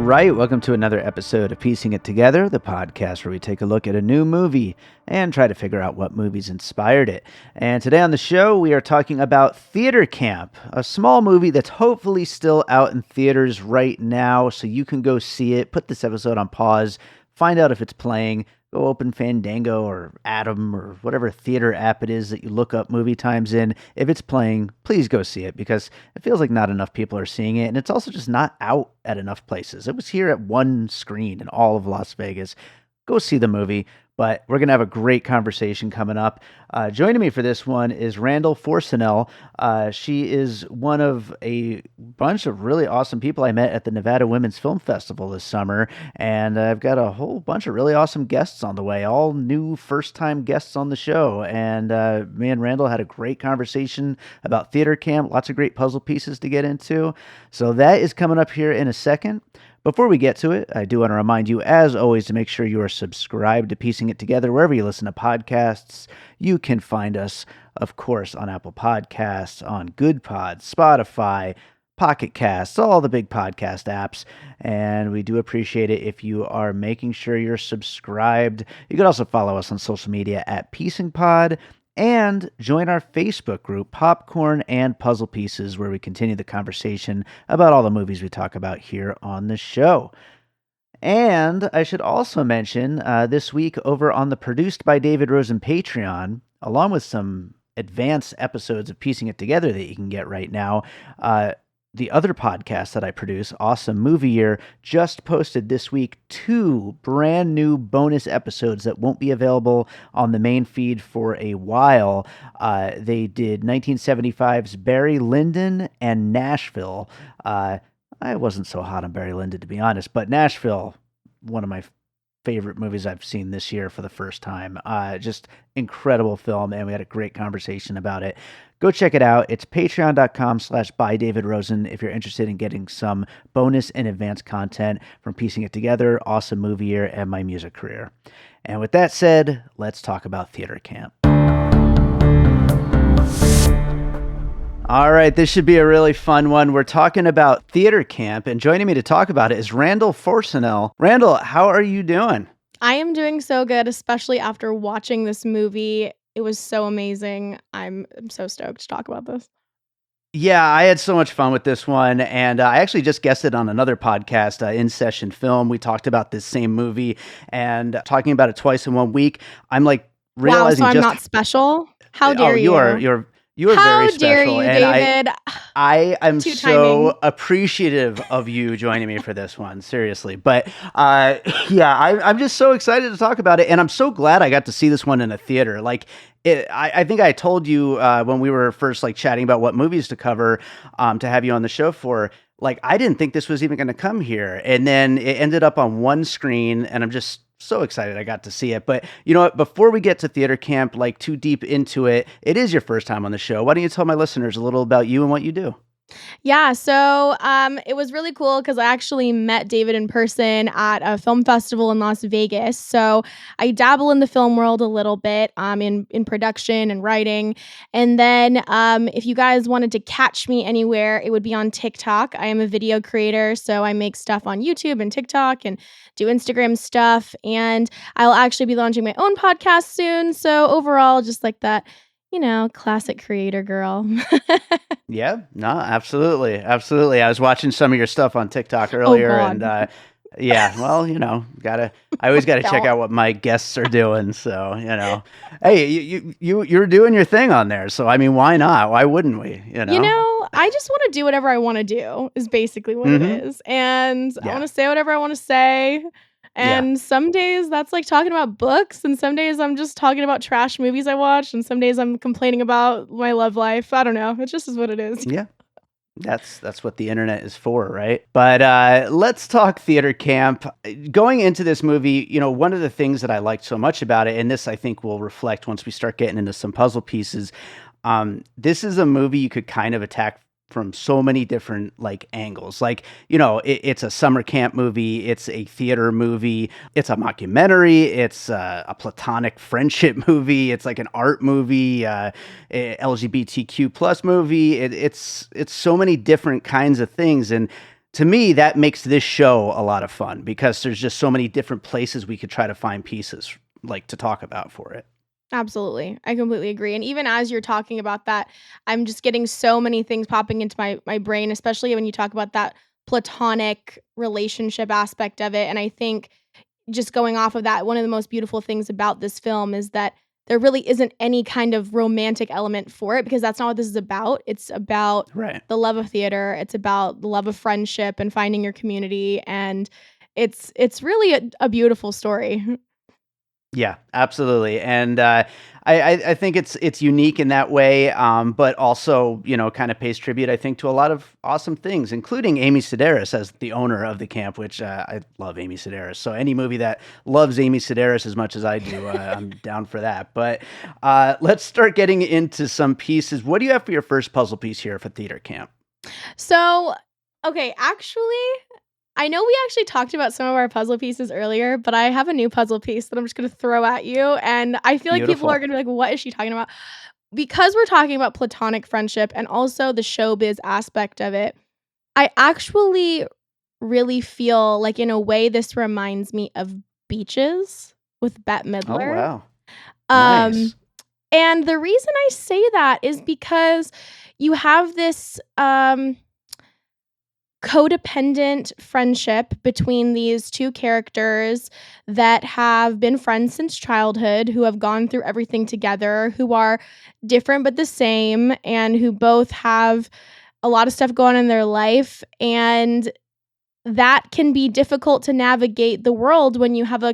right, welcome to another episode of Piecing It Together, the podcast where we take a look at a new movie and try to figure out what movies inspired it. And today on the show, we are talking about Theater Camp, a small movie that's hopefully still out in theaters right now, so you can go see it, put this episode on pause, find out if it's playing, go open Fandango or Atom or whatever theater app it is that you look up movie times in. If it's playing, please go see it because it feels like not enough people are seeing it. And it's also just not out at enough places. It was here at one screen in all of Las Vegas. Go see the movie. But we're going to have a great conversation coming up. Joining me for this one is Randle Forcinel. She is one of a bunch of really awesome people I met at the Nevada Women's Film Festival this summer. And I've got a whole bunch of really awesome guests on the way, all new first-time guests on the show. And me and Randle had a great conversation about Theater Camp, lots of great puzzle pieces to get into. So that is coming up here in a second. Before we get to it, I do want to remind you, as always, to make sure you are subscribed to Piecing It Together wherever you listen to podcasts. You can find us, of course, on Apple Podcasts, on Good Pods, Spotify, Pocket Casts, all the big podcast apps. And we do appreciate it if you are making sure you're subscribed. You can also follow us on social media at PiecingPod. And join our Facebook group, Popcorn and Puzzle Pieces, where we continue the conversation about all the movies we talk about here on the show. And I should also mention this week over on the Produced by David Rosen Patreon, along with some advanced episodes of Piecing It Together that you can get right now, the other podcast that I produce, Awesome Movie Year, just posted this week 2 brand new bonus episodes that won't be available on the main feed for a while. They did 1975's Barry Lyndon and Nashville. I wasn't so hot on Barry Lyndon, to be honest, but Nashville, one of my favorite movies I've seen this year for the first time. Just incredible film, and we had a great conversation about it. Go check it out. It's patreon.com/bydavidrosen if you're interested in getting some bonus and advanced content from Piecing It Together, Awesome Movie Year, and my music career. And with that said, let's talk about Theater Camp. All right, this should be a really fun one. We're talking about Theater Camp, and joining me to talk about it is Randle Forcinel. Randle, how are you doing? I am doing so good, especially after watching this movie. It was so amazing. I'm so stoked to talk about this. Yeah, I had so much fun with this one, and I actually just guested on another podcast, In Session Film. We talked about this same movie, and talking about it twice in 1 week, I'm like realizing wow, so I'm not special? How dare you? You are How very special. dare you, and David? I am so timing. appreciative of you joining me for this one, seriously. But yeah, I'm just so excited to talk about it, and I'm so glad I got to see this one in a theater. Like, I think I told you when we were first like chatting about what movies to cover, to have you on the show for. Like, I didn't think this was even going to come here, and then it ended up on one screen, and I'm just so excited I got to see it. But you know what? Before we get to Theater Camp, like too deep into it, it is your first time on the show. Why don't you tell my listeners a little about you and what you do? Yeah, so it was really cool because I actually met David in person at a film festival in Las Vegas. So I dabble in the film world a little bit, in production and writing. And then if you guys wanted to catch me anywhere, it would be on TikTok. I am a video creator, so I make stuff on YouTube and TikTok and do Instagram stuff. And I'll actually be launching my own podcast soon. So overall, just like that, classic creator girl. Yeah, no, absolutely. Absolutely. I was watching some of your stuff on TikTok earlier, and yeah, well, I always gotta check out what my guests are doing. So, hey, you're doing your thing on there. So, I mean, why not? Why wouldn't we? I just want to do whatever I want to do is basically what it is. And I want to say whatever I want to say. And some days that's like talking about books, and some days I'm just talking about trash movies I watched, and some days I'm complaining about my love life. I don't know. It just is what it is. Yeah. That's what the internet is for, right? But let's talk Theater Camp. Going into this movie, one of the things that I liked so much about it, and this I think will reflect once we start getting into some puzzle pieces, this is a movie you could kind of attack from so many different angles. It's a summer camp movie, it's a theater movie, it's a mockumentary, it's a platonic friendship movie, it's like an art movie, LGBTQ plus movie. It's so many different kinds of things. And to me, that makes this show a lot of fun because there's just so many different places we could try to find pieces like to talk about for it. Absolutely. I completely agree. And even as you're talking about that, I'm just getting so many things popping into my brain, especially when you talk about that platonic relationship aspect of it. And I think just going off of that, one of the most beautiful things about this film is that there really isn't any kind of romantic element for it because that's not what this is about. It's about Right. the love of theater. It's about the love of friendship and finding your community. And it's really a beautiful story. Yeah, absolutely, and I think it's unique in that way, but also kind of pays tribute, I think, to a lot of awesome things, including Amy Sedaris as the owner of the camp, which I love Amy Sedaris. So any movie that loves Amy Sedaris as much as I do, I'm down for that. But let's start getting into some pieces. What do you have for your first puzzle piece here for theater camp? So, okay, actually, I know we actually talked about some of our puzzle pieces earlier, but I have a new puzzle piece that I'm just going to throw at you. And I feel like people are Beautiful. going to be like, what is she talking about? Because we're talking about platonic friendship and also the showbiz aspect of it, I actually really feel like, in a way, this reminds me of Beaches with Bette Oh Midler. wow, Um, nice. and the reason I say that is because you have this codependent friendship between these two characters that have been friends since childhood, who have gone through everything together, who are different but the same, and who both have a lot of stuff going on in their life. And that can be difficult to navigate the world when you have a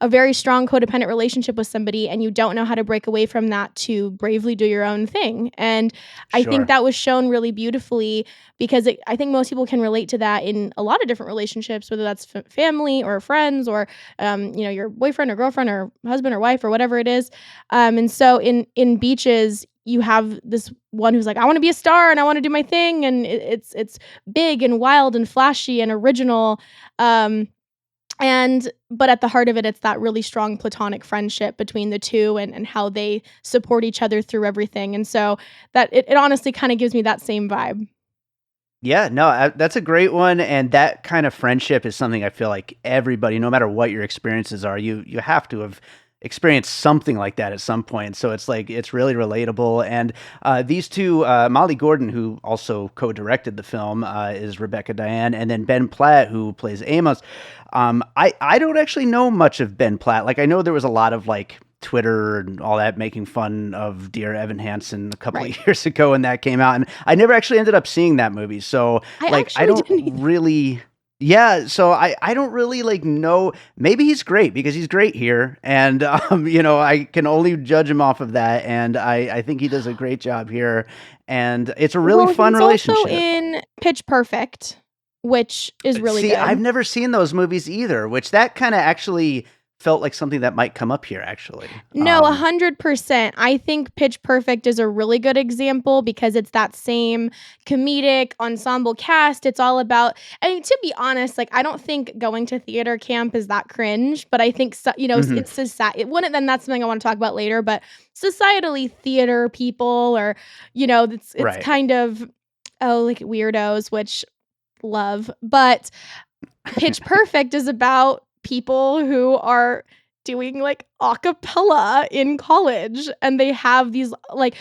very strong codependent relationship with somebody and you don't know how to break away from that to bravely do your own thing. And I think Sure. that was shown really beautifully because I think most people can relate to that in a lot of different relationships, whether that's family or friends or, your boyfriend or girlfriend or husband or wife or whatever it is. And so in Beaches, you have this one who's like, I want to be a star and I want to do my thing. And it's big and wild and flashy and original. Um, but at the heart of it, it's that really strong platonic friendship between the two and how they support each other through everything. And so that it honestly kind of gives me that same vibe. Yeah, no, that's a great one, and that kind of friendship is something I feel like everybody, no matter what your experiences are, you have to have experienced something like that at some point. So it's like it's really relatable. And these two, Molly Gordon, who also co-directed the film, is Rebecca Diane, and then Ben Platt, who plays Amos. I don't actually know much of Ben Platt. Like I know there was a lot of like Twitter and all that making fun of Dear Evan Hansen a couple Right. of years ago when that came out, and I never actually ended up seing that movie. So I like I actually don't didn't either. really. Yeah, so I don't really like know. Maybe he's great because he's great here, and I can only judge him off of that. And I think he does a great job here, and it's a really Well, fun he's also relationship. in Pitch Perfect, which is really See, I've good. never seen those movies either, which that kind of actually felt like something that might come up here. Actually, No, 100%. I think Pitch Perfect is a really good example because it's that same comedic ensemble cast. It's all about, I mean, to be honest, like I don't think going to theater camp is that cringe, but I think hmm in society, then that's something I want to talk about later. But societally, theater people, or it's right. kind of like weirdos, which love, but Pitch Perfect is about people who are doing like a cappella in college and they have these like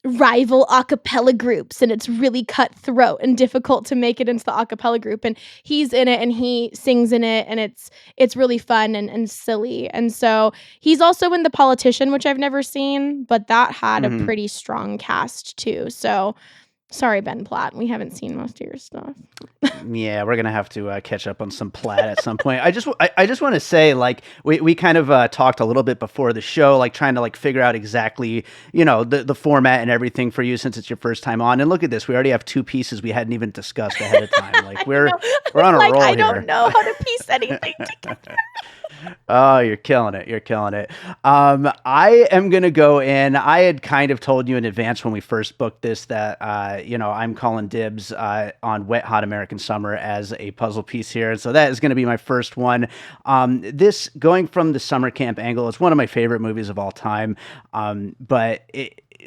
rival a cappella groups and it's really cutthroat and difficult to make it into the a cappella group, and he's in it and he sings in it and it's really fun and silly. And so he's also in The Politician, which I've never seen, but that had a hmm pretty strong cast too. So sorry, Ben Platt, we haven't seen most of your stuff. Yeah, we're gonna have to catch up on some Plaid at some point. I just want to say, like, we kind of talked a little bit before the show, like trying to like figure out exactly, the format and everything for you since it's your first time on. And look at this, we already have two pieces we hadn't even discussed ahead of time. Like I know. we're I on was a like, roll I don't here. know how to piece anything together. Oh, you're killing it. You're killing it. I am going to go in. I had kind of told you in advance when we first booked this that, I'm calling dibs on Wet Hot American Summer as a puzzle piece here. And so that is going to be my first one. This, going from the summer camp angle, is one of my favorite movies of all time.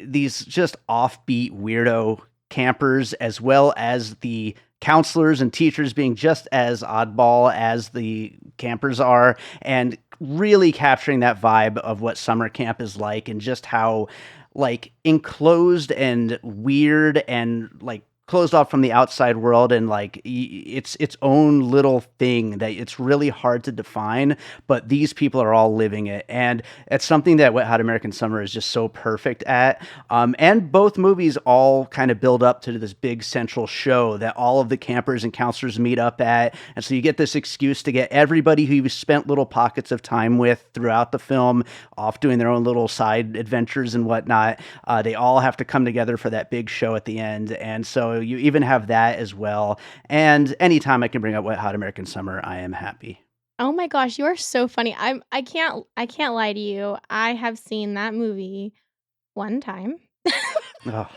These just offbeat weirdo campers as well as the counselors and teachers being just as oddball as the campers are, and really capturing that vibe of what summer camp is like, and just how like enclosed and weird and like closed off from the outside world, and like it's its own little thing that it's really hard to define, but these people are all living it, and it's something that Wet Hot American Summer is just so perfect at. And both movies all kind of build up to this big central show that all of the campers and counselors meet up at, and so you get this excuse to get everybody who you spent little pockets of time with throughout the film off doing their own little side adventures and whatnot. They all have to come together for that big show at the end, and so you even have that as well. And anytime I can bring up Wet Hot American Summer, I am happy. Oh my gosh, you are so funny. I can't lie to you. I have seen that movie one time. Oh,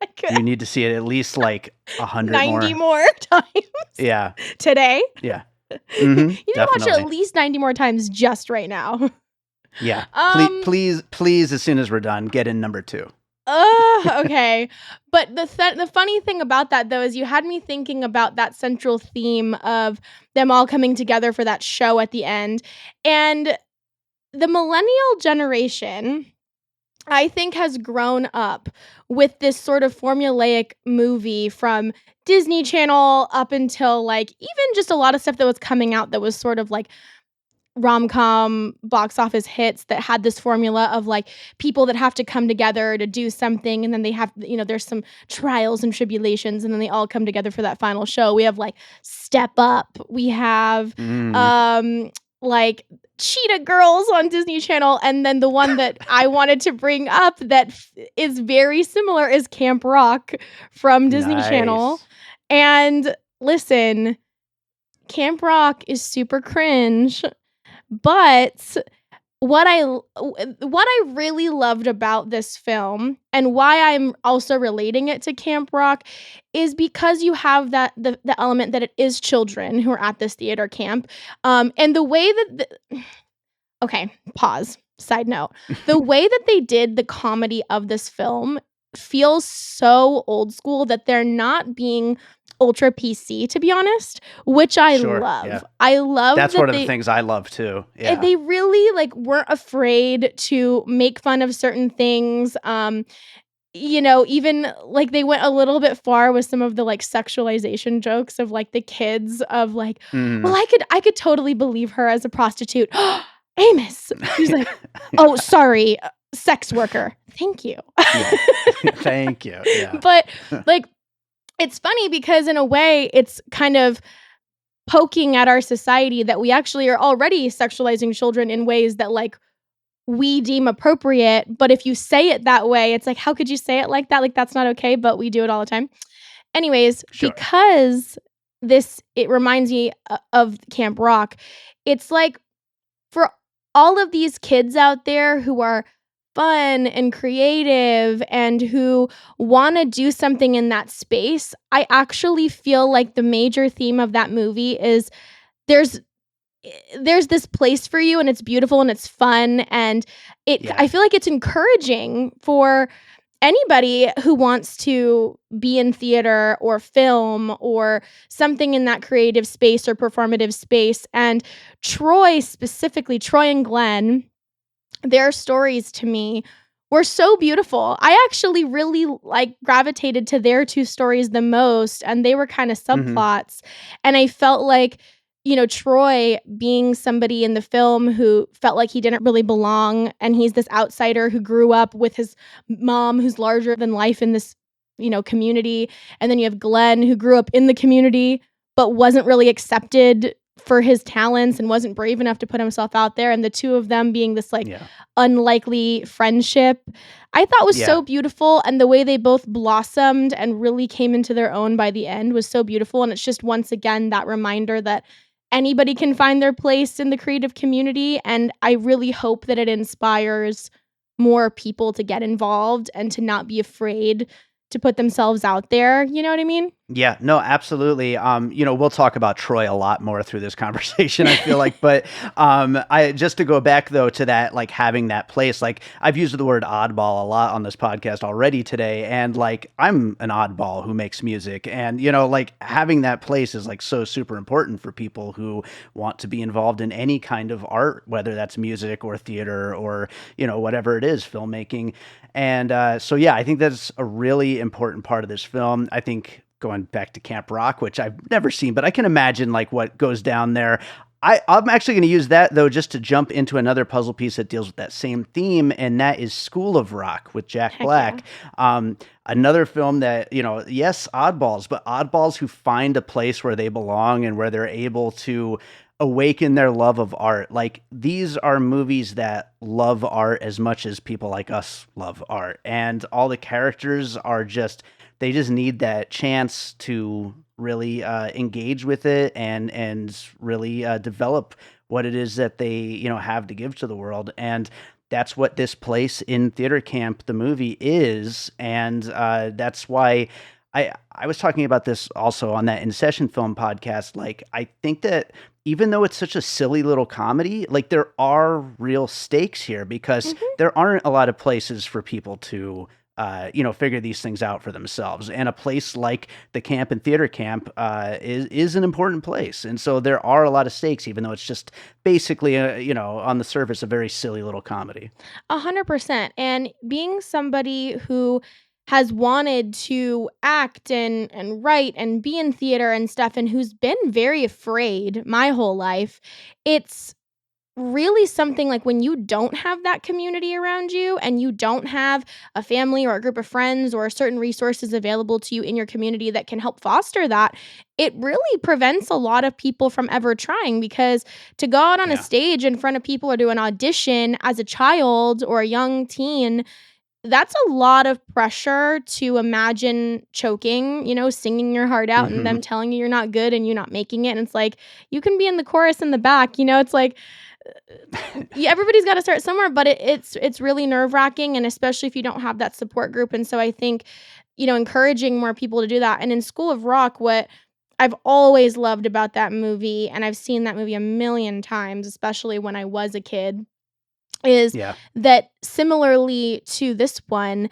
I could you need to see it at least like 100 90 more. more times Yeah, today. yeah. You need to watch it Definitely. at least 90 more times just right now. Yeah. Um, Please, as soon as we're done, get in number 2. Okay. But the funny thing about that though is you had me thinking about that central theme of them all coming together for that show at the end. And the millennial generation, I think, has grown up with this sort of formulaic movie from Disney Channel up until like even just a lot of stuff that was coming out that was sort of like rom-com box office hits that had this formula of like people that have to come together to do something, and then they have, there's some trials and tribulations, and then they all come together for that final show. We have like Step Up, we have like Cheetah Girls on Disney Channel, and then the one that I wanted to bring up that is very similar is Camp Rock from Disney Channel. Nice. And listen, Camp Rock is super cringe. But what I really loved about this film, and why I'm also relating it to Camp Rock, is because you have that the element that it is children who are at this theater camp, and the way that okay, pause. Side note: the way that they did the comedy of this film feels so old school that they're not being ultra PC, to be honest, which I Sure, love. yeah. I love That's that one of the things I love too. Yeah. they really like weren't afraid to make fun of certain things. Even like they went a little bit far with some of the like sexualization jokes of like the kids of like, well, Mhm. I could totally believe her as a prostitute. Amos. He's like, oh, sorry, sex worker. Thank you. Yeah. Thank you. Yeah. But like, it's funny because in a way it's kind of poking at our society that we actually are already sexualizing children in ways that like we deem appropriate. But if you say it that way, it's like, how could you say it like that? Like, that's not okay, but we do it all the time. Anyways, Sure. because it reminds me of Camp Rock. It's like for all of these kids out there who are fun and creative and who want to do something in that space, I actually feel like the major theme of that movie is there's this place for you, and it's beautiful and it's fun, and Yeah. I feel like it's encouraging for anybody who wants to be in theater or film or something in that creative space or performative space. And Troy and Glenn, their stories to me were so beautiful. I actually really like gravitated to their 2 stories the most, and they were kind of subplots. And I felt like, Troy being somebody in the film who felt like he didn't really belong, and he's this outsider who grew up with his mom who's larger than life in this, community. And then you have Glenn who grew up in the community but wasn't really accepted for his talents and wasn't brave enough to put himself out there, and the 2 of them being this like unlikely friendship, I thought was so beautiful. And the way they both blossomed and really came into their own by the end was so beautiful. And it's just once again that reminder that anybody can find their place in the creative community, and I really hope that it inspires more people to get involved and to not be afraid to put themselves out there. You know what I mean? Yeah, no, absolutely. We'll talk about Troy a lot more through this conversation, I feel like, but I just to go back though to that, like having that place, like I've used the word oddball a lot on this podcast already today, and like I'm an oddball who makes music, and like having that place is like so super important for people who want to be involved in any kind of art, whether that's music or theater or whatever it is, filmmaking. And so yeah, I think that's a really important part of this film. I think going back to Camp Rock, which I've never seen, but I can imagine like what goes down there. I'm actually going to use that though, just to jump into another puzzle piece that deals with that same theme, and that is School of Rock with Jack Heck Black. Another film that, yes, oddballs, but oddballs who find a place where they belong and where they're able to awaken their love of art. Like these are movies that love art as much as people like us love art, and all the characters are they just need that chance to really engage with it and really develop what it is that they have to give to the world. And that's what this place in theater camp, the movie, is. And that's why I was talking about this also on that In Session Film podcast. Like, I think that even though it's such a silly little comedy, like there are real stakes here, because there aren't a lot of places for people to figure these things out for themselves. And a place like the camp and theater camp is an important place. And so there are a lot of stakes, even though it's just basically, on the surface, a very silly little comedy. 100%. And being somebody who has wanted to act and write and be in theater and stuff, and who's been very afraid my whole life, it's really something like when you don't have that community around you and you don't have a family or a group of friends or certain resources available to you in your community that can help foster that, it really prevents a lot of people from ever trying. Because to go out on a stage in front of people or do an audition as a child or a young teen, that's a lot of pressure to imagine choking, singing your heart out and them telling you you're not good and you not making it. And it's like, you can be in the chorus in the back, it's like, yeah, everybody's got to start somewhere, but it's really nerve-wracking, and especially if you don't have that support group. And so I think, encouraging more people to do that. And in School of Rock, what I've always loved about that movie, and I've seen that movie a million times, especially when I was a kid, is that similarly to this one,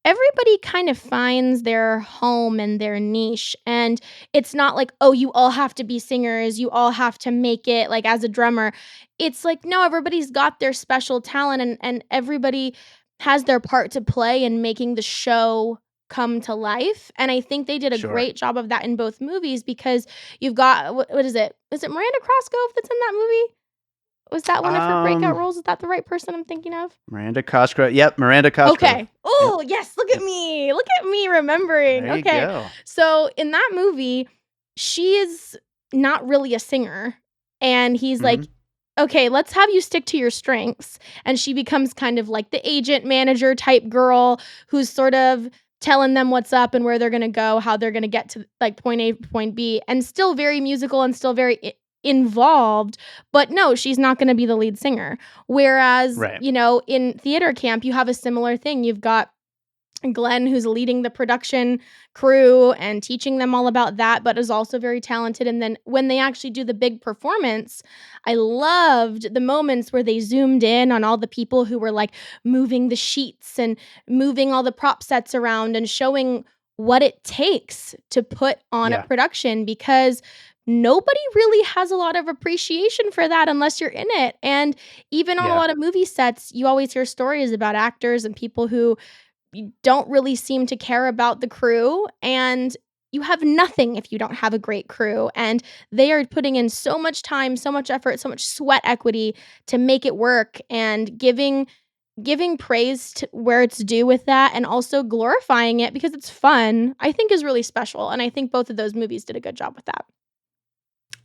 everybody kind of finds their home and their niche. And it's not like, oh, you all have to be singers, you all have to make it like as a drummer. It's like, no, everybody's got their special talent, and everybody has their part to play in making the show come to life. And I think they did a great job of that in both movies, because you've got, what is it? Is it Miranda Cosgrove that's in that movie? Was that one of her breakout roles? Is that the right person I'm thinking of? Miranda Cosgrove. Yep, Miranda Cosgrove. Okay. Oh, yes. Look at me. Look at me remembering. There Okay. you go. So in that movie, she is not really a singer. And he's like, okay, let's have you stick to your strengths. And she becomes kind of like the agent manager type girl who's sort of telling them what's up and where they're going to go, how they're going to get to like point A, point B, and still very musical and still very involved. But no, she's not going to be the lead singer. Whereas, in theater camp, you have a similar thing. You've got Glenn, who's leading the production crew and teaching them all about that, but is also very talented. And then when they actually do the big performance, I loved the moments where they zoomed in on all the people who were like moving the sheets and moving all the prop sets around and showing what it takes to put on a production, because nobody really has a lot of appreciation for that unless you're in it. And even on a lot of movie sets, you always hear stories about actors and people who don't really seem to care about the crew, and you have nothing if you don't have a great crew. And they are putting in so much time, so much effort, so much sweat equity to make it work, and giving praise to where it's due with that, and also glorifying it because it's fun, I think is really special. And I think both of those movies did a good job with that.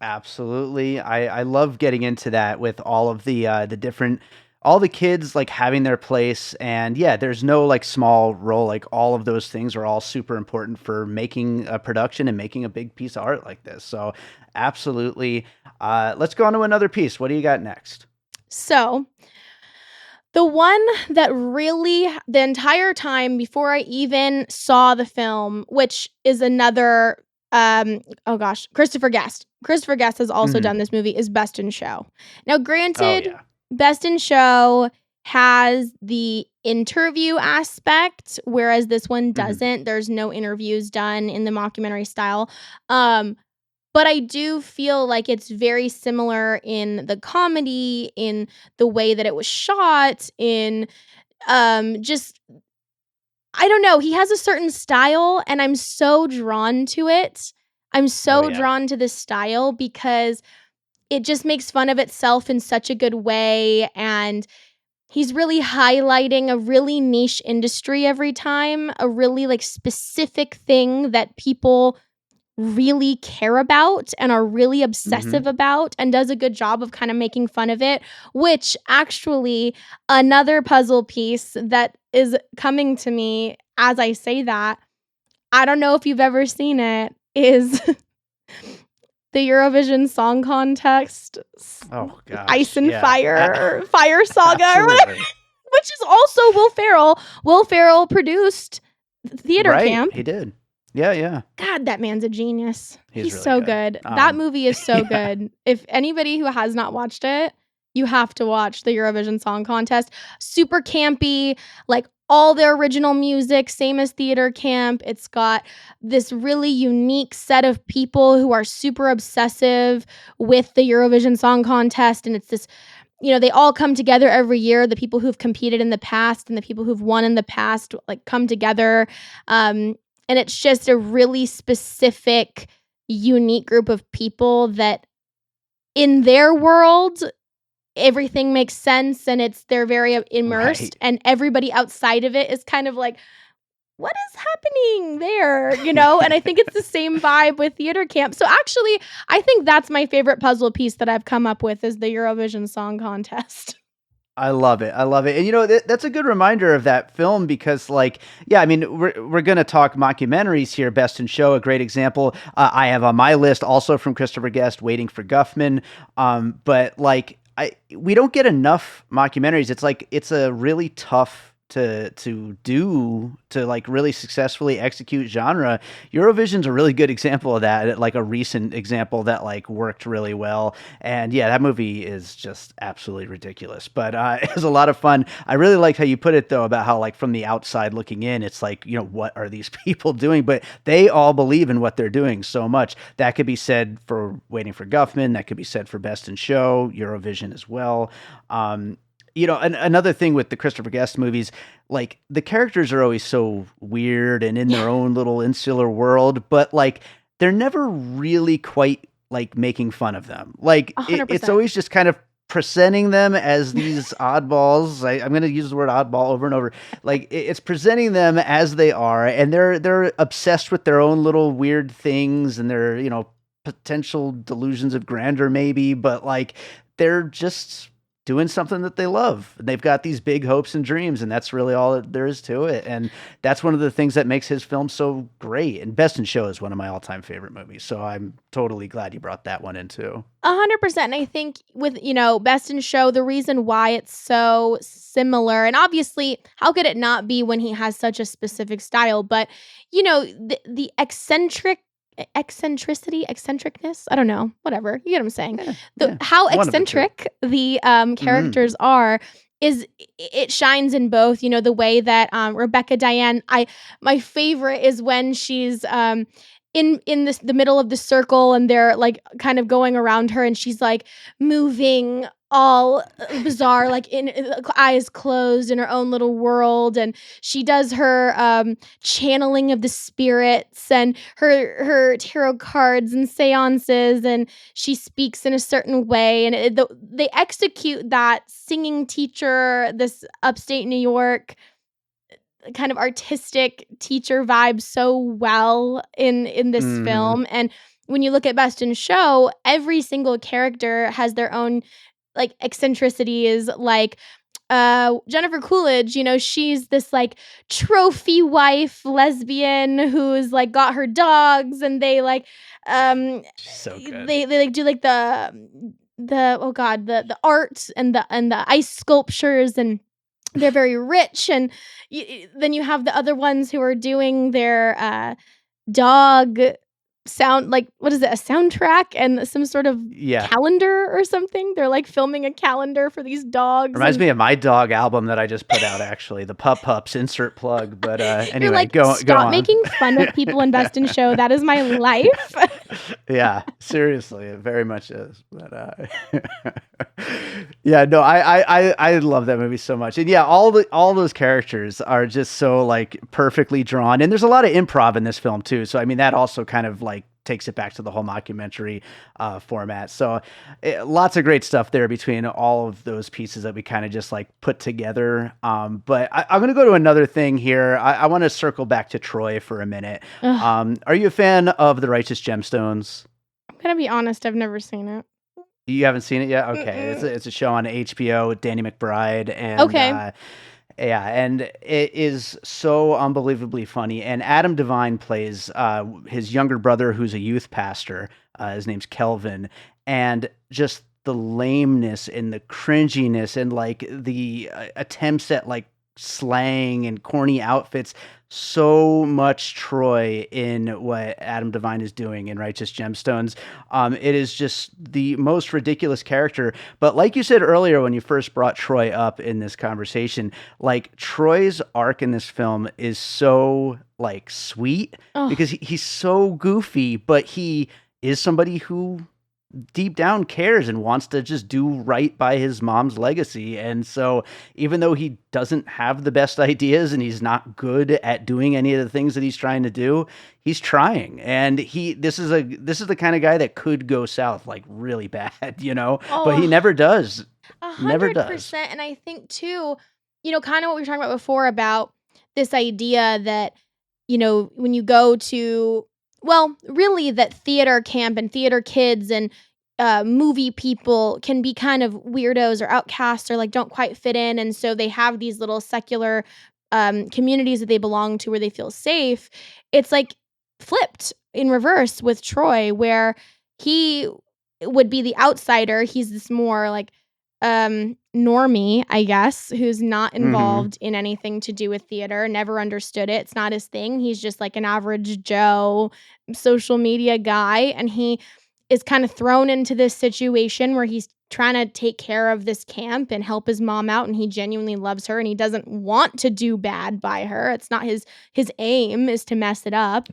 Absolutely. I love getting into that with all of the different, all the kids like having their place. And there's no like small role. Like all of those things are all super important for making a production and making a big piece of art like this. So absolutely. Let's go on to another piece. What do you got next? So The one that really, the entire time before I even saw the film, which is another, oh gosh, Christopher Guest. Christopher Guest has also Mhm. done this movie, is Best in Show. Now, Oh, granted, yeah. Best in Show has the interview aspect, whereas this one Mhm. doesn't. There's no interviews done in the mockumentary style. Um, but I do feel like it's very similar in the comedy, in the way that it was shot, in just I don't know, he has a certain style and I'm so drawn to it. I'm Oh, so yeah. drawn to this style because it just makes fun of itself in such a good way, and he's really highlighting a really niche industry every time, a really, like, specific thing that people really care about and are really Mhm. obsessive about, and does a good job of kind of making fun of it, which actually another puzzle piece that is coming to me as I say that, I don't know if you've ever seen it, is the Eurovision Song Contest Oh Ice gosh, and yeah. Fire Saga or whatever, Absolutely. which is also Will Ferrell. Will Ferrell produced Theater Right, Camp. he did. Yeah, yeah. God, that man's a genius. He's He's really so good. good. That movie is so Yeah. good. If anybody who has not watched it, you have to watch the Eurovision Song Contest. Super campy, like all the original music, same as Theater Camp. It's got this really unique set of people who are super obsessive with the Eurovision Song Contest. And it's this, they all come together every year. The people who've competed in the past and the people who've won in the past, like, come together. Um, and it's just a really specific, unique group of people that in their world, everything makes sense and they're very immersed, Right. and everybody outside of it is kind of like, what is happening there? And I think it's the same vibe with Theater Camp. So actually, I think that's my favorite puzzle piece that I've come up with, is the Eurovision Song Contest. I love it. I love it. And that's a good reminder of that film because, like, yeah, I mean, we're gonna talk mockumentaries here. Best in Show, a great example. I have on my list also from Christopher Guest, Waiting for Guffman. But like, we don't get enough mockumentaries. It's like it's a really tough to like really successfully execute genre. Eurovision's a really good example of that, like a recent example that like worked really well. And yeah, that movie is just absolutely ridiculous, but it was a lot of fun. I really liked how you put it though about how like from the outside looking in, it's like, what are these people doing? But they all believe in what they're doing so much. That could be said for Waiting for Guffman. That could be said for Best in Show, Eurovision as well. Another thing with the Christopher Guest movies, like the characters are always so weird and in Yeah, their own little insular world, but like they're never really quite like making fun of them. Like it's 100%. always just kind of presenting them as these oddballs. I'm going to use the word oddball over and over. Like it's presenting them as they are, and they're obsessed with their own little weird things and their potential delusions of grandeur, maybe, but like they're just doing something that they love. They've got these big hopes and dreams, and that's really all that there is to it. And that's one of the things that makes his film so great. And Best in Show is one of my all-time favorite movies. So I'm totally glad you brought that one in too. 100%. And I think with, Best in Show, the reason why it's so similar, and obviously, how could it not be when he has such a specific style? But, the eccentricness, I don't know, whatever. You get what I'm saying? Yeah, The yeah, how one of the two. eccentric the Mm. characters are is it shines in both, the way that Rebecca Diane, my favorite is when she's in the middle of the circle and they're like kind of going around her and she's like moving all bizarre, like in eyes closed in her own little world, and she does her channeling of the spirits and her tarot cards and seances, and she speaks in a certain way, and they execute that singing teacher, this upstate New York kind of artistic teacher vibe so well in this Mhm. film. And when you look at Best in Show, every single character has their own like eccentricities. Like Jennifer Coolidge, she's this like trophy wife lesbian who's like got her dogs, and they like um She's so good. they like do like the oh god, the art and the ice sculptures, and they're very rich, and then you have the other ones who are doing their dog sound, like, what is it, a soundtrack and some sort of Yeah. calendar or something. They're like filming a calendar for these dogs, Reminds and me of my dog album that I just put out, actually, the Pup Pups, insert plug. But you're anyway, like, go stop on. making fun of people in Best in Show. That is my life. Yeah, seriously, it very much is. But yeah, no, I love that movie so much, and yeah, all those characters are just so like perfectly drawn, and there's a lot of improv in this film too. So I mean, that also kind of like takes it back to the whole mockumentary format. So lots of great stuff there between all of those pieces that we kind of just like put together. But I'm going to go to another thing here. I want to circle back to Troy for a minute. Ugh, Are you a fan of The Righteous Gemstones? I'm gonna be honest, I've never seen it. You haven't seen it yet? Okay. Mm-mm. It's a show on HBO with Danny McBride, and Okay. yeah, and it is so unbelievably funny. And Adam Devine plays his younger brother, who's a youth pastor. His name's Kelvin, and just the lameness and the cringiness and like the attempts at like slang and corny outfits. So much Troy in what Adam Devine is doing in Righteous Gemstones. It is just the most ridiculous character. But like you said earlier, when you first brought Troy up in this conversation, like Troy's arc in this film is so like sweet Oh, because he's so goofy, but he is somebody who deep down cares and wants to just do right by his mom's legacy. And so even though he doesn't have the best ideas and he's not good at doing any of the things that he's trying to do, he's trying. And this is the kind of guy that could go south like really bad, but he oh, never does. a Never hundred does. percent. And I think too, kind of what we were talking about before about this idea that, when you go to, well, really that theater camp and theater kids and movie people can be kind of weirdos or outcasts or like don't quite fit in. And so they have these little secular communities that they belong to where they feel safe. It's like flipped in reverse with Troy, where he would be the outsider. He's this more like normie, I guess, who's not Hmm. involved in anything to do with theater, never understood it. It's not his thing. He's just like an average Joe social media guy, and he is kind of thrown into this situation where he's trying to take care of this camp and help his mom out, and he genuinely loves her and he doesn't want to do bad by her. It's not his aim is to mess it up.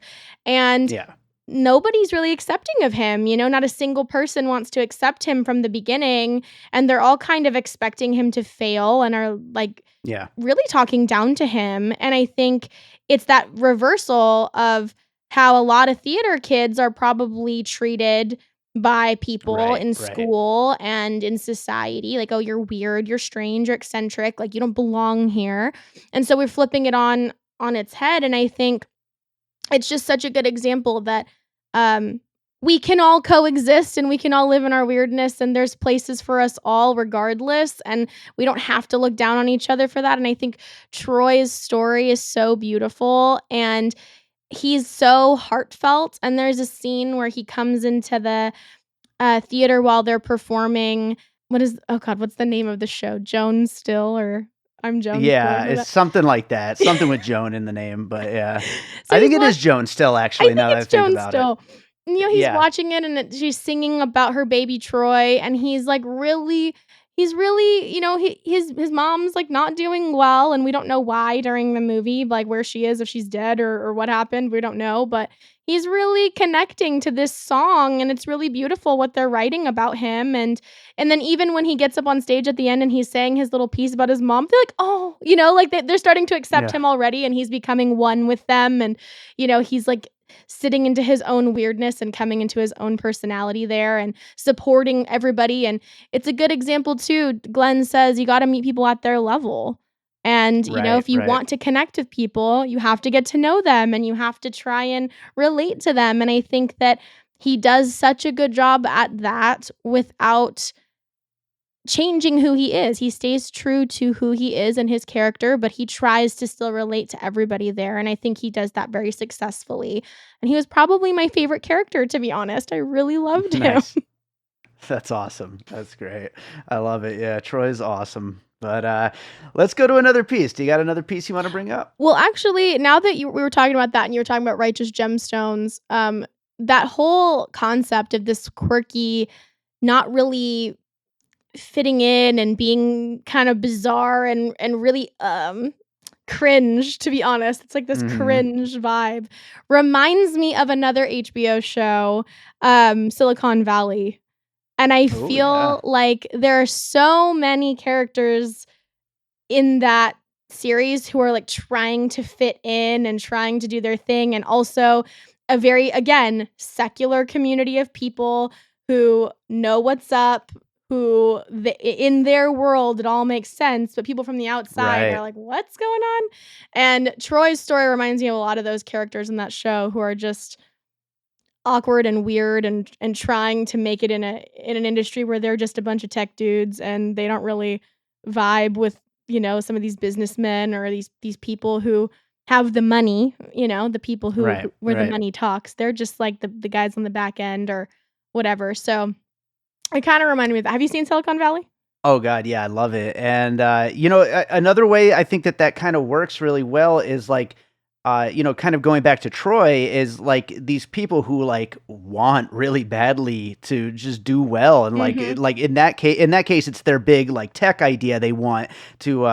And Yeah. nobody's really accepting of him, not a single person wants to accept him from the beginning, and they're all kind of expecting him to fail and are like Yeah. really talking down to him. And I think it's that reversal of how a lot of theater kids are probably treated by people Right. in Right. school and in society, like, oh, you're weird, you're strange, you're eccentric, like you don't belong here. And so we're flipping it on its head. And I think it's just such a good example that um, we can all coexist and we can all live in our weirdness, and there's places for us all regardless, and we don't have to look down on each other for that. And I think Troy's story is so beautiful, and he's so heartfelt. And there's a scene where he comes into the theater while they're performing. Oh God, what's the name of the show? Joan Still, or I'm Joan Still. Yeah, it's something like that. Something with Joan in the name, but yeah. So I he's think it is watching. Joan still, I actually, think now that I it's think Joan about it. Still. He's Yeah. watching it, and she's singing about her baby Troy, and he's like he's really, his mom's like not doing well, and we don't know why during the movie, like where she is, if she's dead or what happened, we don't know, but he's really connecting to this song, and it's really beautiful what they're writing about him. And then even when he gets up on stage at the end and he's saying his little piece about his mom, they're like, oh, like they're starting to accept Yeah. him already, and he's becoming one with them. And he's like sitting into his own weirdness and coming into his own personality there and supporting everybody. And it's a good example too. Glenn says you got to meet people at their level. And, Right, if you right. want to connect with people, you have to get to know them and you have to try and relate to them. And I think that he does such a good job at that without changing who he is. He stays true to who he is and his character, but he tries to still relate to everybody there. And I think he does that very successfully. And he was probably my favorite character, to be honest. I really loved him. Nice. That's awesome. That's great. I love it. Yeah, Troy's awesome. But let's go to another piece. Do you got another piece you want to bring up? Well, actually, now that we were talking about that and you were talking about righteous gemstones, that whole concept of this quirky, not really fitting in and being kind of bizarre and really cringe, to be honest. It's like this Mm-hmm. cringe vibe. Reminds me of another HBO show, Silicon Valley. And I Oh, yeah. feel like there are so many characters in that series who are like trying to fit in and trying to do their thing, and also a very, again, secular community of people who know what's up, who in their world it all makes sense, but people from the outside are Right. like, what's going on? And Troy's story reminds me of a lot of those characters in that show who are just awkward and weird and trying to make it in an industry where they're just a bunch of tech dudes and they don't really vibe with, some of these businessmen or these people who have the money, the people Right. who where the Right. money talks. They're just like the guys on the back end or whatever. So it kind of reminded me of that. Have you seen Silicon Valley? Oh God, yeah, I love it. And another way I think that kind of works really well is like, kind of going back to Troy is like these people who like want really badly to just do well, and Mhm. like in that case, it's their big like tech idea they want to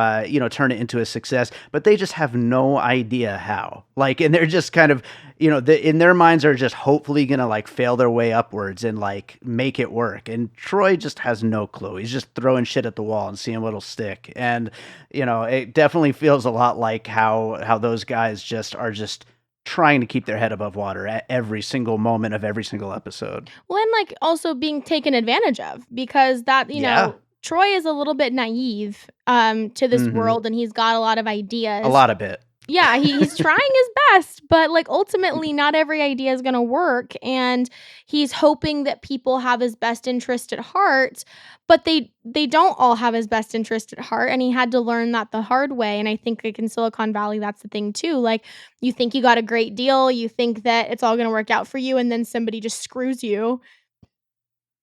turn it into a success, but they just have no idea how. Like, and they're just kind of in their minds are just hopefully gonna like fail their way upwards and like make it work. And Troy just has no clue. He's just throwing shit at the wall and seeing what'll stick. And it definitely feels a lot like how those guys just are just trying to keep their head above water at every single moment of every single episode. Well, and like also being taken advantage of because that, Yeah. Troy is a little bit naive to this Hmm. world and he's got a lot of A ideas. lot of it. Yeah, he's trying his best, but, like, ultimately, not every idea is gonna work, and he's hoping that people have his best interest at heart, but they don't all have his best interest at heart, and he had to learn that the hard way, and I think, like, in Silicon Valley, that's the thing too, like, you think you got a great deal, you think that it's all gonna work out for you, and then somebody just screws you.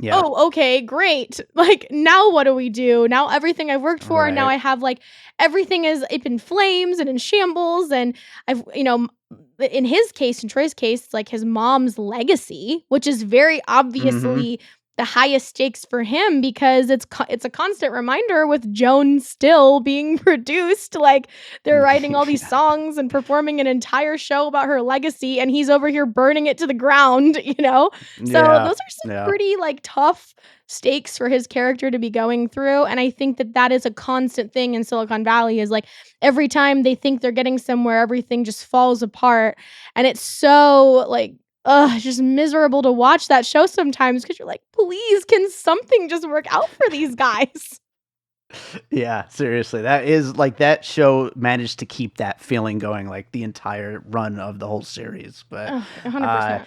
Yeah. Oh, okay, great. Like, now what do we do? Now everything I've worked for, and now Right. I have, like, everything is up in flames and in shambles, and I've in his case, in Troy's case, it's like his mom's legacy, which is very Hmm. obviously the highest stakes for him because it's a constant reminder with Joan still being produced, like, they're writing all these Yeah. songs and performing an entire show about her legacy, and he's over here burning it to the ground, you know? So Yeah. those are some Yeah. pretty like tough stakes for his character to be going through, and I think that that is a constant thing in Silicon Valley is like every time they think they're getting somewhere, everything just falls apart, and it's so like it's just miserable to watch that show sometimes because you're like, please, can something just work out for these guys? Yeah, seriously. That is like that show managed to keep that feeling going like the entire run of the whole series. But Ugh, uh 100%.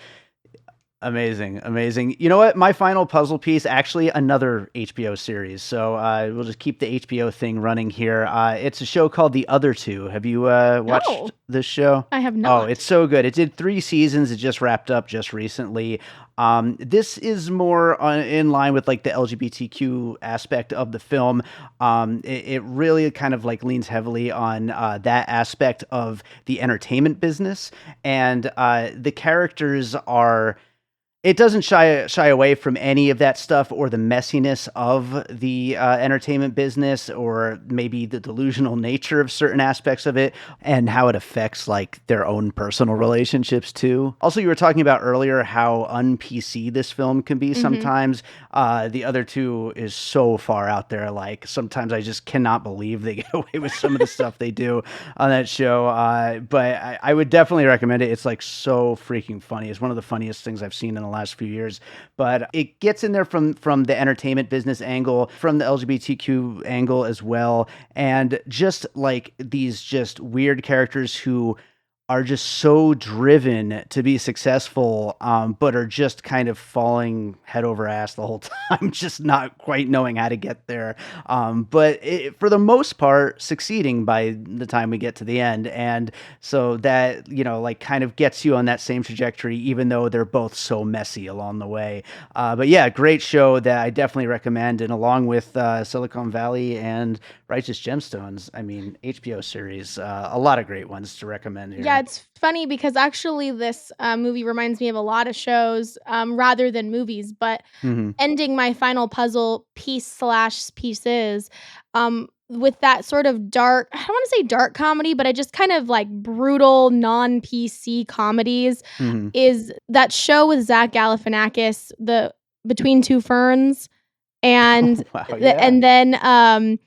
amazing, amazing. You know what? My final puzzle piece, actually, another HBO series. So we'll just keep the HBO thing running here. It's a show called The Other Two. Have you watched No, this show? I have Oh, not. it's so good. It did 3 seasons. It just wrapped up just recently. This is more in line with like the LGBTQ aspect of the film. It really kind of like leans heavily on that aspect of the entertainment business, and the characters are it doesn't shy away from any of that stuff or the messiness of the entertainment business or maybe the delusional nature of certain aspects of it and how it affects like their own personal relationships too. Also, you were talking about earlier how un-PC this film can be Mhm. sometimes. The Other Two is so far out there. Like sometimes I just cannot believe they get away with some of the stuff they do on that show. But I would definitely recommend it. It's like so freaking funny. It's one of the funniest things I've seen in the last few years. But it gets in there from the entertainment business angle, from the LGBTQ angle as well, and just like these just weird characters who are just so driven to be successful, but are just kind of falling head over ass the whole time, just not quite knowing how to get there. For the most part, succeeding by the time we get to the end. And so that, like kind of gets you on that same trajectory, even though they're both so messy along the way. But yeah, great show that I definitely recommend. And along with Silicon Valley and Righteous Gemstones, I mean, HBO series, a lot of great ones to recommend here. Yeah, it's funny because actually this movie reminds me of a lot of shows rather than movies. But Hmm. ending my final puzzle pieces with that sort of dark, I don't want to say dark comedy, but I just kind of like brutal non-PC comedies, Hmm. is that show with Zach Galifianakis, the Between Two Ferns, and Wow, yeah. and then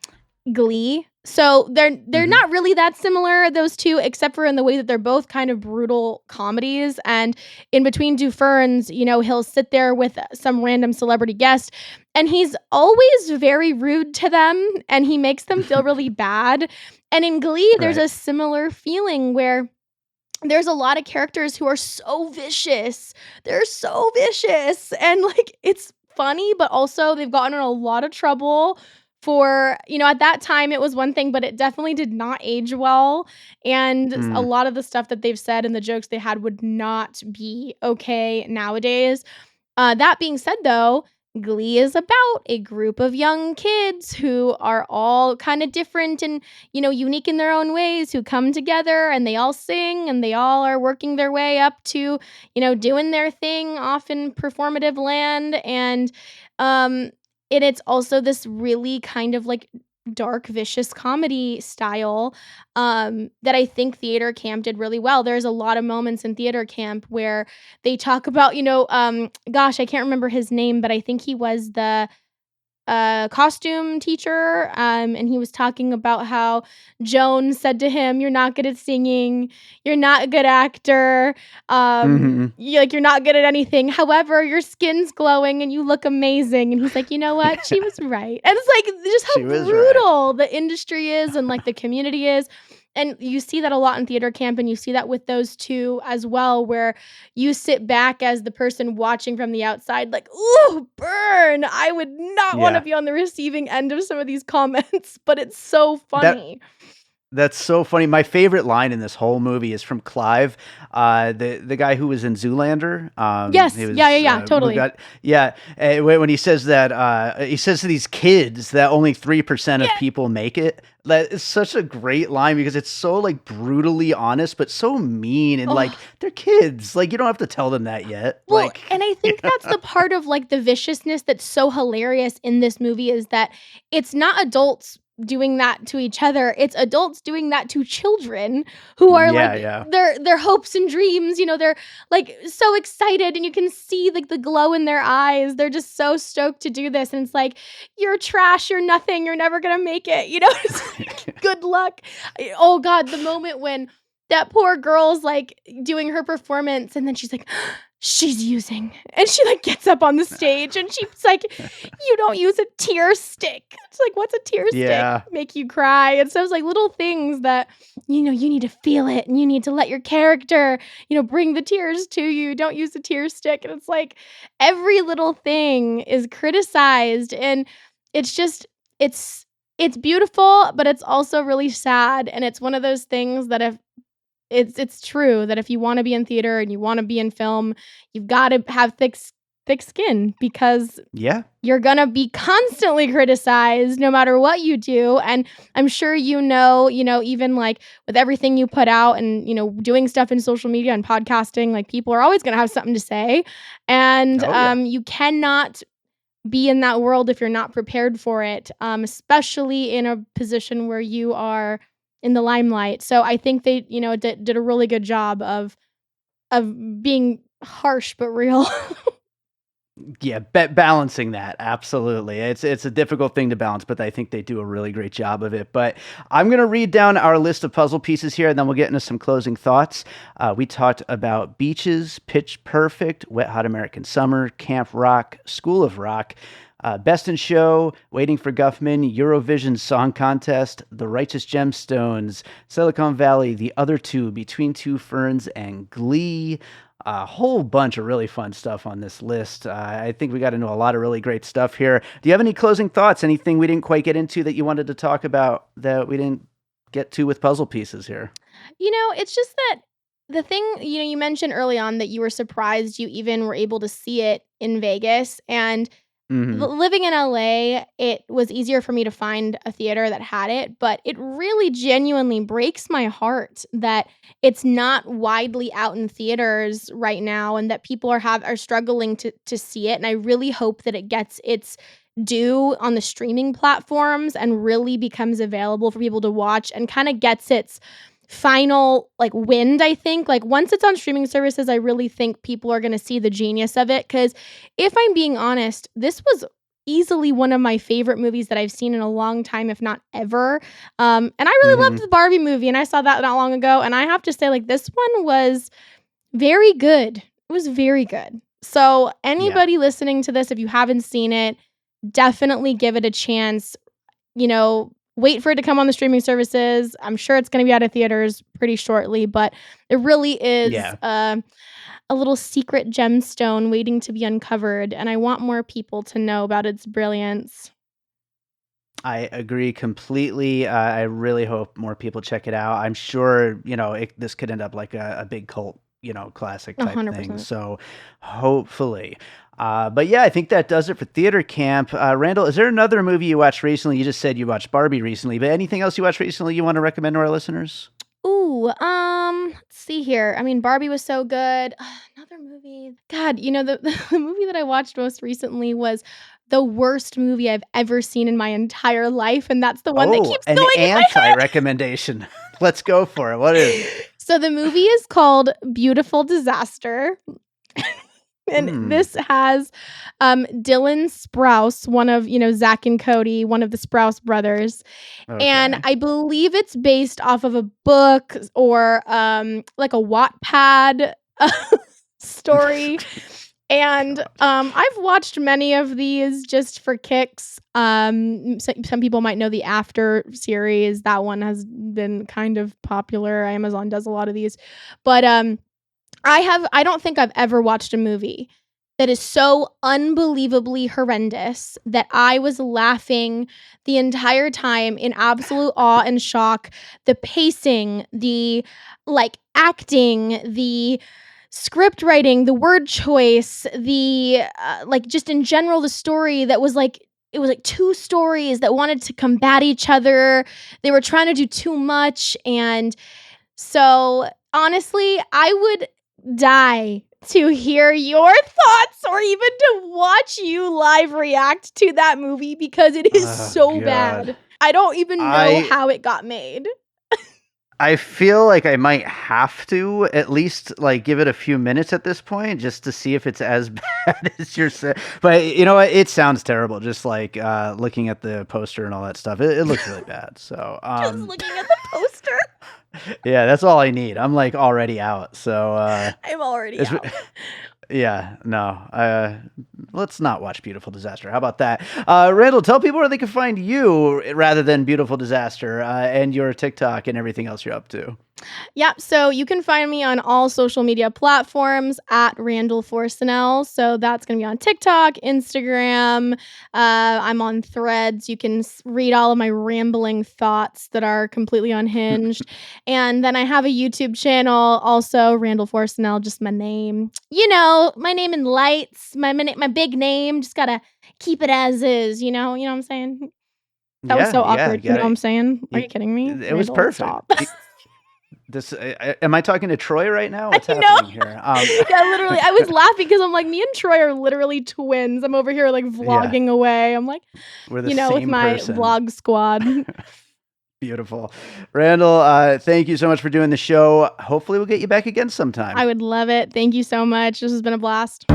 Glee. So they're Hmm. not really that similar, those two, except for in the way that they're both kind of brutal comedies. And in Between Two Ferns, he'll sit there with some random celebrity guest, and he's always very rude to them, and he makes them feel really bad. And in Glee, there's Right. a similar feeling where there's a lot of characters who are so vicious. They're so vicious. And like it's funny, but also they've gotten in a lot of trouble for, at that time it was one thing, but it definitely did not age well. And a Mm. lot of the stuff that they've said and the jokes they had would not be okay nowadays. That being said, though, Glee is about a group of young kids who are all kind of different and, unique in their own ways, who come together and they all sing and they all are working their way up to, doing their thing off in performative land. Um, and it's also this really kind of like dark, vicious comedy style that I think theater camp did really well. There's a lot of moments in theater camp where they talk about, gosh, I can't remember his name, but I think he was the costume teacher. And he was talking about how Joan said to him, "You're not good at singing. You're not a good actor. Hmm. You're not good at anything. However, your skin's glowing and you look amazing." And he's like, "You know what? She Yeah, was right." And it's like just she how was right. brutal the industry is and like the community is. And you see that a lot in theater camp, and you see that with those two as well, where you sit back as the person watching from the outside, like, ooh, burn. I would not want to Yeah. be on the receiving end of some of these comments, but it's so That funny. That's so funny. My favorite line in this whole movie is from Clive, the guy who was in Zoolander. He Yes. Yeah, yeah, was yeah, movie totally. guy. Yeah, when he says that, he says to these kids that only 3% of Yeah. people make it. That is such a great line because it's so like brutally honest, but so mean and like Oh, they're kids. Like you don't have to tell them that yet. well, Like, and I think that's the part of like the viciousness that's so hilarious in this movie is that it's not adults doing that to each other. It's adults doing that to children who are yeah, like yeah. their hopes and dreams, they're like so excited and you can see like the glow in their eyes. They're just so stoked to do this. And it's like, "You're trash, you're nothing, you're never gonna make it." It's like, good luck. Oh God, the moment when that poor girl's like doing her performance and then she's like, "She's using," and she like gets up on the stage and she's like, "You don't use a tear stick." It's like, "What's a tear stick?" Yeah. Make you cry. And so it's like little things that, you need to feel it and you need to let your character, bring the tears to you. Don't use a tear stick. And it's like every little thing is criticized. And it's just, it's, it's beautiful, but it's also really sad. And it's one of those things that if it's true that if you wanna be in theater and you wanna be in film, you've gotta have thick skin because Yeah. you're gonna be constantly criticized no matter what you do. And I'm sure even like with everything you put out and, doing stuff in social media and podcasting, like people are always gonna have something to say. And Oh yeah. you cannot be in that world if you're not prepared for it, especially in a position where you are in the limelight. So I think they, did a really good job of being harsh but real. Yeah, balancing that, absolutely. It's a difficult thing to balance, but I think they do a really great job of it. But I'm gonna read down our list of puzzle pieces here, and then we'll get into some closing thoughts. We talked about Beaches, Pitch Perfect, Wet Hot American Summer, Camp Rock, School of Rock, Best in Show, Waiting for Guffman, Eurovision Song Contest, The Righteous Gemstones, Silicon Valley, The Other Two, Between Two Ferns, and Glee. A whole bunch of really fun stuff on this list. I think we got into a lot of really great stuff here. Do you have any closing thoughts? Anything we didn't quite get into that you wanted to talk about that we didn't get to with puzzle pieces here? It's just that the thing, you mentioned early on that you were surprised you even were able to see it in Vegas. And Hmm. living in LA, it was easier for me to find a theater that had it, but it really genuinely breaks my heart that it's not widely out in theaters right now and that people are struggling to see it. And I really hope that it gets its due on the streaming platforms and really becomes available for people to watch and kind of gets its final wind. I think once it's on streaming services, I really think people are going to see the genius of it, because if I'm being honest, this was easily one of my favorite movies that I've seen in a long time, if not ever. And I really Hmm. loved the Barbie movie, and I saw that not long ago, and I have to say, this one was very good. It was very good. So Yeah. anybody listening to this, if you haven't seen it, definitely give it a chance. Wait for it to come on the streaming services. I'm sure it's going to be out of theaters pretty shortly, but it really is Yeah. a little secret gemstone waiting to be uncovered, and I want more people to know about its brilliance. I agree completely. I really hope more people check it out. I'm sure, this could end up like a big cult, classic type thing. 100%. So hopefully. But yeah, I think that does it for Theater Camp. Randall, is there another movie you watched recently? You just said you watched Barbie recently, but anything else you watched recently you want to recommend to our listeners? Ooh, let's see here. I mean, Barbie was so good. Another movie. God, the movie that I watched most recently was the worst movie I've ever seen in my entire life, and that's the one that Oh, keeps an going in my anti head. recommendation. Let's go for it. What is it? So the movie is called Beautiful Disaster. And Hmm. this has Dylan Sprouse, one of, Zach and Cody, one of the Sprouse brothers. And Okay. I believe it's based off of a book or like a Wattpad story. And I've watched many of these just for kicks. Some people might know the After series. That one has been kind of popular. Amazon does a lot of these. But I don't think I've ever watched a movie that is so unbelievably horrendous that I was laughing the entire time in absolute awe and shock. The pacing, the acting, the script writing, the word choice, the just in general the story that was it was two stories that wanted to combat each other. They were trying to do too much, and so honestly, I would die to hear your thoughts or even to watch you live react to that movie, because it is Oh so God. bad. I don't even know I how it got made. I feel like I might have to at least give it a few minutes at this point just to see if it's as bad as you're saying. But you know what? It sounds terrible. Just looking at the poster and all that stuff, it looks really bad. So Just looking at the poster, yeah, that's all I need. I'm already out. So I'm already out. yeah, no. Let's not watch Beautiful Disaster. How about that? Randall, tell people where they can find you rather than Beautiful Disaster and your TikTok and everything else you're up to. Yeah, so you can find me on all social media platforms at Randle Forcinel. So that's going to be on TikTok, Instagram. I'm on Threads. You can read all of my rambling thoughts that are completely unhinged. And then I have a YouTube channel, also Randle Forcinel, just my name. My name in lights, my big name. Just got to keep it as is, you know what I'm saying? That was so Yeah, awkward. You know what I'm saying? Are you kidding me? it was Randall, perfect. stop. This am I talking to Troy right now? What's I know. happening here? Yeah, literally. I was laughing because I'm like, me and Troy are literally twins. I'm over here vlogging away. I'm like, we're the with same my person. vlog squad. Beautiful. Randall, thank you so much for doing the show. Hopefully we'll get you back again sometime. I would love it. Thank you so much. This has been a blast.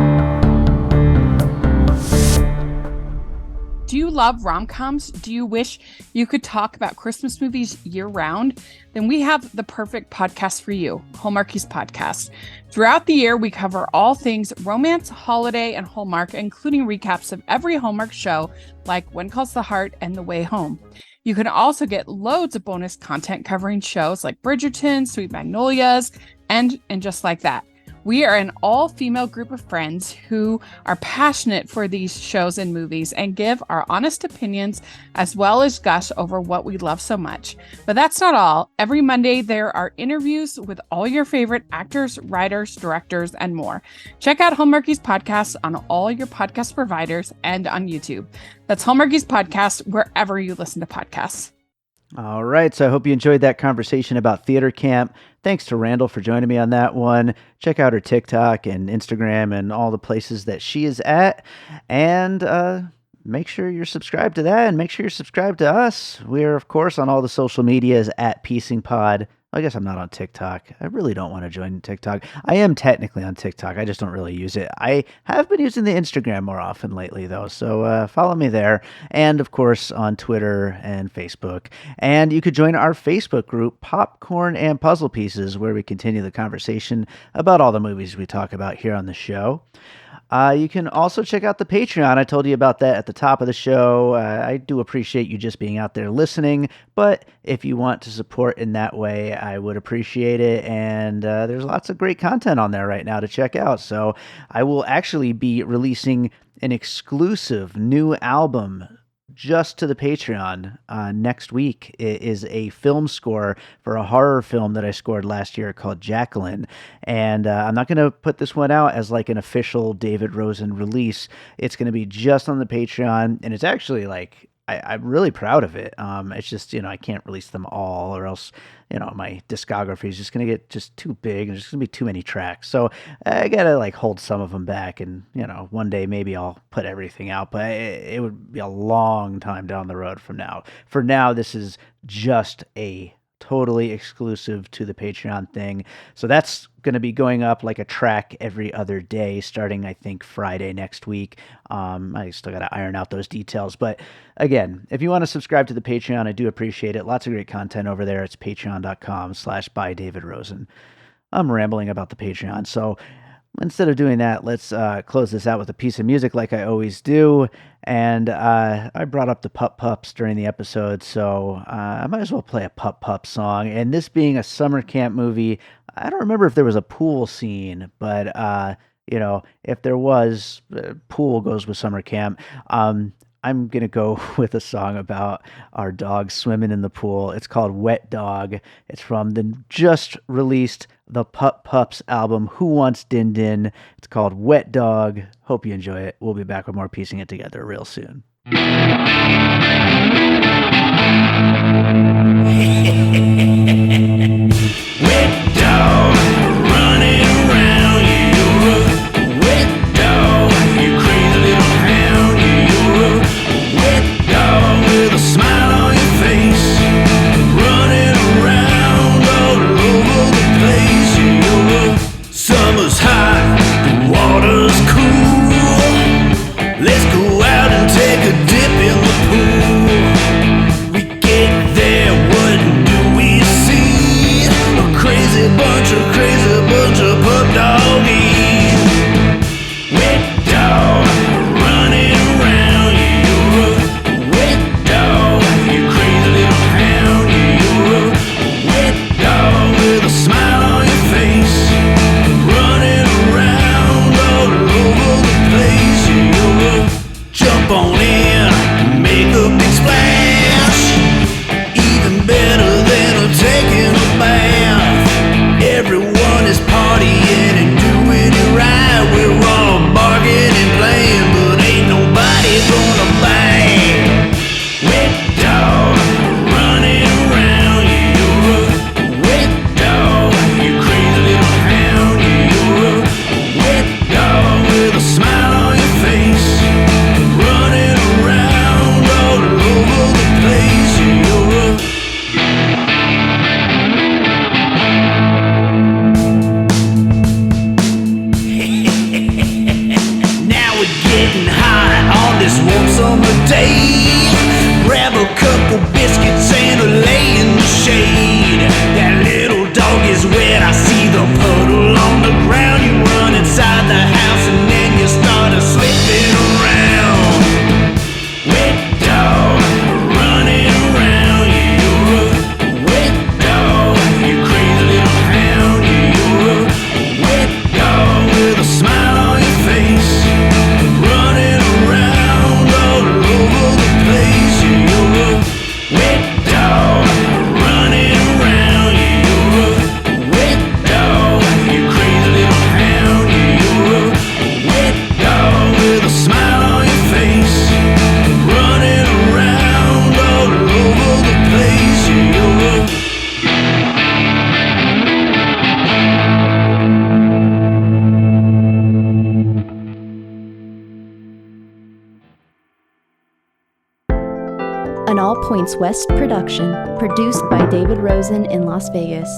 Do you love rom-coms? Do you wish you could talk about Christmas movies year-round? Then we have the perfect podcast for you, Hallmarkies Podcast. Throughout the year, we cover all things romance, holiday, and Hallmark, including recaps of every Hallmark show, like When Calls the Heart and The Way Home. You can also get loads of bonus content covering shows like Bridgerton, Sweet Magnolias, and Just Like That. We are an all-female group of friends who are passionate for these shows and movies and give our honest opinions as well as gush over what we love so much. But that's not all. Every Monday, there are interviews with all your favorite actors, writers, directors, and more. Check out Hallmarkies Podcast on all your podcast providers and on YouTube. That's Hallmarkies Podcast wherever you listen to podcasts. All right, so I hope you enjoyed that conversation about theater camp. Thanks to Randle for joining me on that one. Check out her TikTok and Instagram and all the places that she is at. And make sure you're subscribed to that, and make sure you're subscribed to us. We're, of course, on all the social medias at Piecing Pod. I guess I'm not on TikTok. I really don't want to join TikTok. I am technically on TikTok. I just don't really use it. I have been using the Instagram more often lately, though. So follow me there. And, of course, on Twitter and Facebook. And you could join our Facebook group, Popcorn and Puzzle Pieces, where we continue the conversation about all the movies we talk about here on the show. You can also check out the Patreon. I told you about that at the top of the show. I do appreciate you just being out there listening, but if you want to support in that way, I would appreciate it. And there's lots of great content on there right now to check out. So I will actually be releasing an exclusive new album just to the Patreon next week. It is a film score for a horror film that I scored last year called Jacqueline. And I'm not going to put this one out as like an official David Rosen release. It's going to be just on the Patreon. And it's actually like, I'm really proud of it. It's just, I can't release them all, or else, my discography is just going to get just too big and there's going to be too many tracks. So I got to like hold some of them back, and, one day maybe I'll put everything out, but it would be a long time down the road from now. For now, this is just a totally exclusive to the Patreon thing. So that's going to be going up like a track every other day, starting, I think, Friday next week. I still got to iron out those details. But again, if you want to subscribe to the Patreon, I do appreciate it. Lots of great content over there. It's patreon.com/bydavidrosen. I'm rambling about the Patreon. So instead of doing that, let's close this out with a piece of music like I always do. And I brought up the Pup Pups during the episode, so I might as well play a Pup Pup song. And this being a summer camp movie, I don't remember if there was a pool scene, but, if there was, pool goes with summer camp. I'm going to go with a song about our dog swimming in the pool. It's called Wet Dog. It's from the just released the Pup Pups album, Who Wants Din Din. It's called Wet Dog. Hope you enjoy it. We'll be back with more Piecing It Together real soon. Wet dog, running around, you're a wet dog, you crazy little hound, you're a wet dog with a smile on your face, running around all over the place. You're a summer's hot, the water's cool, let's go out and take a dip in the pool. We get there, what do we see? this warm summer day. Grab a couple biscuits and a lay in the shade. That little dog is wet, I see the puddle on the ground. You run inside the house and then you start slipping around. Wet dog, running around. You're a wet dog, you crazy little hound. You're a wet dog with a smile on your face, running around all over the place. You're a wet dog, running around. You're a wet dog, you crazy little hound. You're a wet dog with a smile on your face, running around all over the place. You're a An All Points West production, produced by David Rosen in Las Vegas.